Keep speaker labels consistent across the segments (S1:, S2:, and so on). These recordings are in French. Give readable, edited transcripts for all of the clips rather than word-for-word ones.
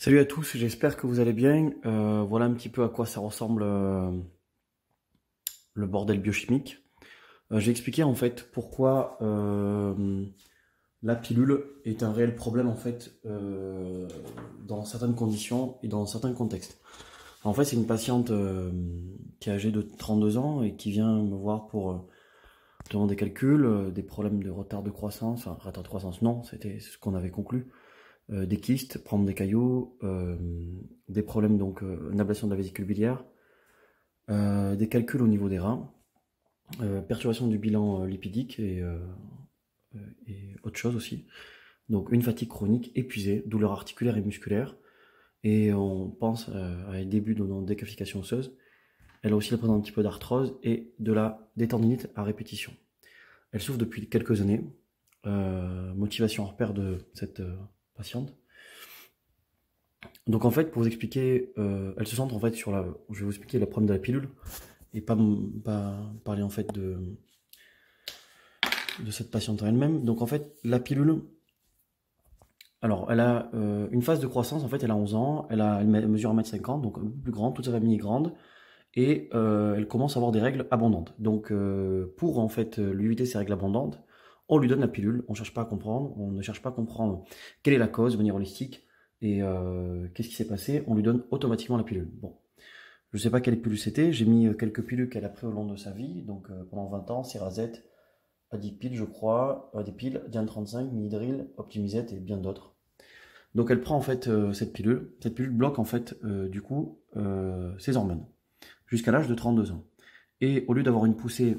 S1: Salut à tous, j'espère que vous allez bien. Voilà un petit peu à quoi ça ressemble le bordel biochimique. J'ai expliqué en fait pourquoi la pilule est un réel problème en fait dans certaines conditions et dans certains contextes. En fait, c'est une patiente qui est âgée de 32 ans et qui vient me voir pour demander des calculs, des problèmes de retard de croissance, enfin retard de croissance non, c'est ce qu'on avait conclu. Des kystes, prendre des caillots, des problèmes donc une ablation de la vésicule biliaire, des calculs au niveau des reins, perturbation du bilan lipidique et autre chose aussi. Donc une fatigue chronique, épuisée, douleur articulaire et musculaire, et on pense à un début de décalcification osseuse. Elle a aussi la présence un petit peu d'arthrose et des tendinites à répétition. Elle souffre depuis quelques années. Motivation hors pair de cette patiente. Donc en fait, pour vous expliquer, elle se centre en fait sur je vais vous expliquer le problème de la pilule et pas parler en fait de cette patiente elle-même. Donc en fait, la pilule, alors elle a une phase de croissance, en fait elle a 11 ans, elle mesure 1,50 m, donc un peu plus grande, toute sa famille est grande, et elle commence à avoir des règles abondantes. Donc pour en fait lui éviter ces règles abondantes, on lui donne la pilule, on ne cherche pas à comprendre, on ne cherche pas à comprendre quelle est la cause de manière holistique, et qu'est-ce qui s'est passé, on lui donne automatiquement la pilule. Bon, je ne sais pas quelle pilule c'était, j'ai mis quelques pilules qu'elle a pris au long de sa vie, donc pendant 20 ans, Cerazette, Adipil je crois, Adipil, Diane 35, Minidril, Optimisette et bien d'autres. Donc elle prend en fait cette pilule bloque en fait du coup ses hormones, jusqu'à l'âge de 32 ans. Et au lieu d'avoir une poussée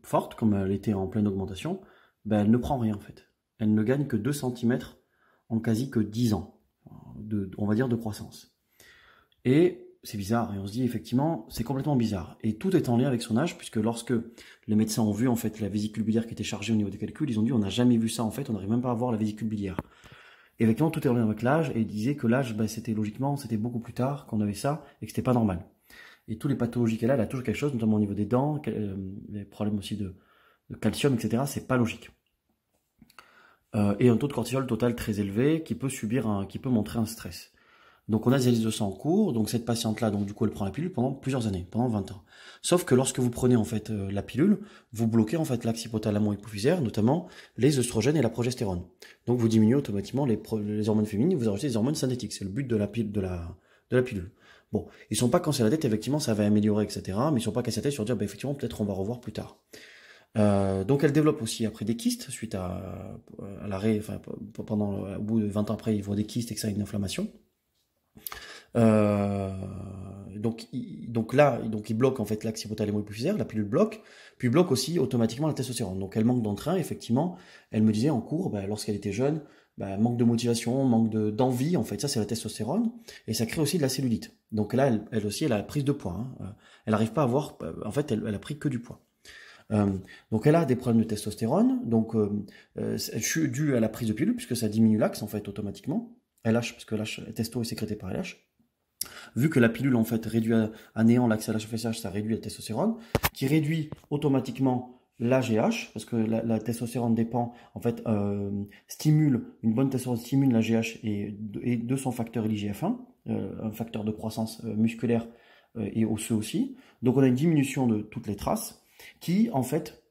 S1: forte, comme elle était en pleine augmentation, ben, elle ne prend rien en fait. Elle ne gagne que 2 cm en quasi que 10 ans, on va dire, de croissance. Et c'est bizarre, et on se dit effectivement, c'est complètement bizarre. Et tout est en lien avec son âge, puisque lorsque les médecins ont vu en fait la vésicule biliaire qui était chargée au niveau des calculs, ils ont dit on n'a jamais vu ça en fait, on n'arrive même pas à voir la vésicule biliaire. Et effectivement, tout est en lien avec l'âge, et ils disaient que l'âge, ben, c'était beaucoup plus tard qu'on avait ça, et que c'était pas normal. Et tous les pathologies qu'elle a toujours quelque chose, notamment au niveau des dents, les problèmes aussi de calcium, etc. C'est pas logique. Et un taux de cortisol total très élevé qui peut montrer un stress. Donc on a des analyses de sang en cours, donc cette patiente-là, donc du coup elle prend la pilule pendant plusieurs années, pendant 20 ans. Sauf que lorsque vous prenez en fait la pilule, vous bloquez en fait l'axe hypothalamo-hypophysaire, notamment les œstrogènes et la progestérone. Donc vous diminuez automatiquement les hormones féminines, vous rajoutez des hormones synthétiques, c'est le but de la pilule. Bon, ils sont pas cassés la tête, effectivement ça va améliorer, etc. Mais ils sont pas cassés la tête sur dire, bah, effectivement peut-être on va revoir plus tard. Donc elle développe aussi après des kystes suite à l'arrêt, enfin au bout de 20 ans après, ils voient des kystes et que ça a une inflammation. Donc il bloque en fait l'axe hypothalamo-hypophysaire, la pilule bloque, puis bloque aussi automatiquement la testostérone. Donc elle manque d'entrain, effectivement. Elle me disait en cours, bah, lorsqu'elle était jeune, bah, manque de motivation, manque d'envie, en fait, ça c'est la testostérone, et ça crée aussi de la cellulite. Donc là, elle aussi, elle a prise de poids. Hein. Elle n'arrive pas à avoir, en fait, elle a pris que du poids. Donc elle a des problèmes de testostérone, donc dû à la prise de pilule, puisque ça diminue l'axe en fait automatiquement. LH, parce que le testo est sécrété par LH. Vu que la pilule en fait réduit à néant l'axe LH-FSH, ça réduit la testostérone, qui réduit automatiquement l'AGH, parce que la testostérone dépend, en fait, une bonne testostérone stimule l'AGH et de son facteur l'IGF-1, un facteur de croissance musculaire et osseux aussi. Donc on a une diminution de toutes les traces, qui en fait,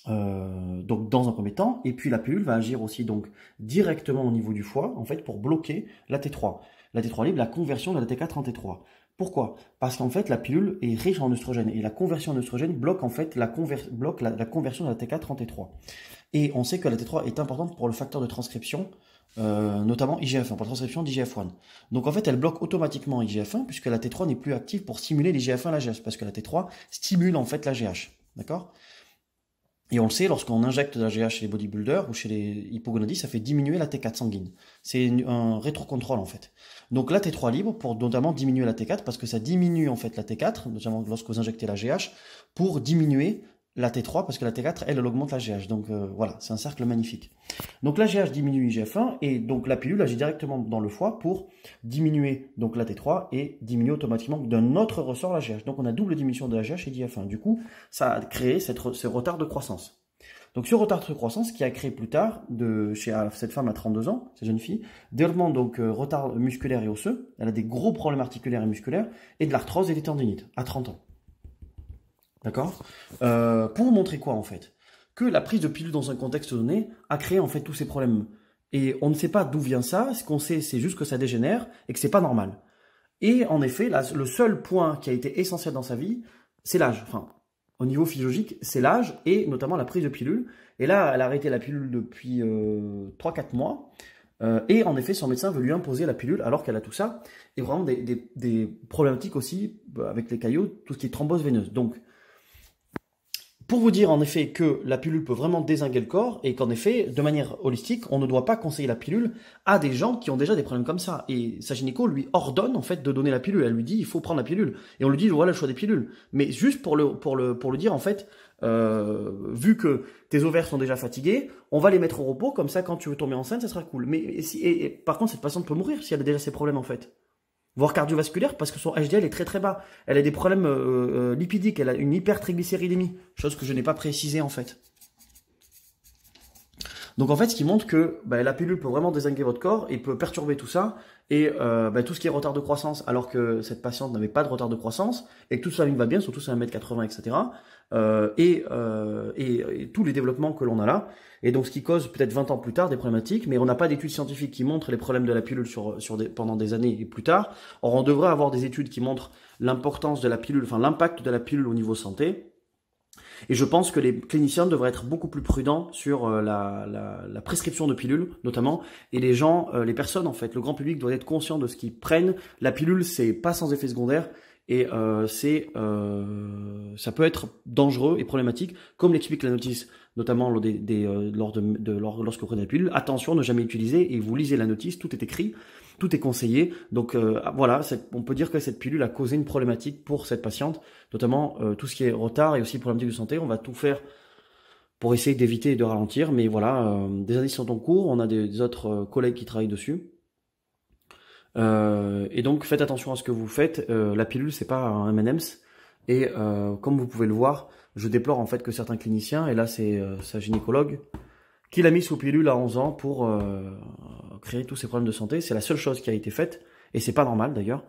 S1: donc dans un premier temps, et puis la pilule va agir aussi donc directement au niveau du foie, en fait, pour bloquer la T3. La T3 libre, la conversion de la T4 en T3. Pourquoi? Parce qu'en fait, la pilule est riche en œstrogène, et la conversion en œstrogène bloque en fait la conversion de la T4 en T3. Et on sait que la T3 est importante pour le facteur de transcription, notamment IGF-1, pour la transcription d'IGF-1. Donc en fait, elle bloque automatiquement IGF-1, puisque la T3 n'est plus active pour stimuler l'IGF-1 l'AGH, parce que la T3 stimule en fait l'AGH. D'accord? Et on le sait, lorsqu'on injecte de l'AGH chez les bodybuilders ou chez les hypogonadistes, ça fait diminuer la T4 sanguine. C'est un rétrocontrôle en fait. Donc la T3 libre pour notamment diminuer la T4, parce que ça diminue en fait la T4, notamment lorsque vous injectez l'AGH, pour diminuer la T3, parce que la T4, elle augmente l'AGH. Donc voilà, c'est un cercle magnifique. Donc l'AGH diminue IGF-1, et donc la pilule agit directement dans le foie pour diminuer donc la T3 et diminuer automatiquement d'un autre ressort l'AGH. Donc on a double diminution de l'AGH et d'IGF-1. Du coup, ça a créé ce retard de croissance. Donc ce retard de croissance qui a créé plus tard, chez cette femme à 32 ans, cette jeune fille, développement donc retard musculaire et osseux, elle a des gros problèmes articulaires et musculaires, et de l'arthrose et des tendinites, à 30 ans. D'accord. Pour vous montrer quoi en fait? Que la prise de pilule dans un contexte donné a créé en fait tous ces problèmes. Et on ne sait pas d'où vient ça, ce qu'on sait c'est juste que ça dégénère et que c'est pas normal. Et en effet, là, le seul point qui a été essentiel dans sa vie, c'est l'âge. Enfin, au niveau physiologique, c'est l'âge et notamment la prise de pilule. Et là, elle a arrêté la pilule depuis 3-4 mois. Et en effet, son médecin veut lui imposer la pilule alors qu'elle a tout ça. Et vraiment des problématiques aussi avec les caillots, tout ce qui est thrombose veineuse. Donc, pour vous dire en effet que la pilule peut vraiment dézinguer le corps et qu'en effet, de manière holistique, on ne doit pas conseiller la pilule à des gens qui ont déjà des problèmes comme ça. Et sa gynéco lui ordonne en fait de donner la pilule. Elle lui dit il faut prendre la pilule. Et on lui dit voilà le choix des pilules. Mais juste pour le dire en fait, vu que tes ovaires sont déjà fatigués, on va les mettre au repos comme ça quand tu veux tomber enceinte, ça sera cool. Mais et par contre cette patiente peut mourir si elle a déjà ces problèmes en fait. Voire cardiovasculaire, parce que son HDL est très très bas. Elle a des problèmes lipidiques, elle a une hypertriglycéridémie, chose que je n'ai pas précisé en fait. Donc en fait, ce qui montre que la pilule peut vraiment dézinguer votre corps et peut perturber tout ça, et tout ce qui est retard de croissance, alors que cette patiente n'avait pas de retard de croissance, et que tout ça va bien, surtout c'est 1m80, etc. Et tous les développements que l'on a là, et donc ce qui cause peut-être 20 ans plus tard des problématiques, mais on n'a pas d'études scientifiques qui montrent les problèmes de la pilule pendant des années et plus tard. Or on devrait avoir des études qui montrent l'importance de la pilule, enfin l'impact de la pilule au niveau santé. Et je pense que les cliniciens devraient être beaucoup plus prudents sur la prescription de pilules, notamment. Et les gens, les personnes, en fait, le grand public doit être conscient de ce qu'ils prennent. La pilule, c'est pas sans effet secondaire. Et ça peut être dangereux et problématique, comme l'explique la notice, notamment lorsque vous prenez la pilule. Attention, ne jamais utiliser, et vous lisez la notice, tout est écrit, tout est conseillé. Donc voilà, on peut dire que cette pilule a causé une problématique pour cette patiente, notamment tout ce qui est retard et aussi problématique de santé. On va tout faire pour essayer d'éviter et de ralentir, mais voilà, des analyses sont en cours, on a des autres collègues qui travaillent dessus. Et donc faites attention à ce que vous faites. La pilule c'est pas un M&M's, et comme vous pouvez le voir, je déplore en fait que certains cliniciens, et là c'est sa gynécologue qui l'a mis sous pilule à 11 ans pour créer tous ces problèmes de santé. C'est la seule chose qui a été faite, et c'est pas normal d'ailleurs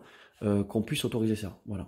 S1: qu'on puisse autoriser ça. Voilà.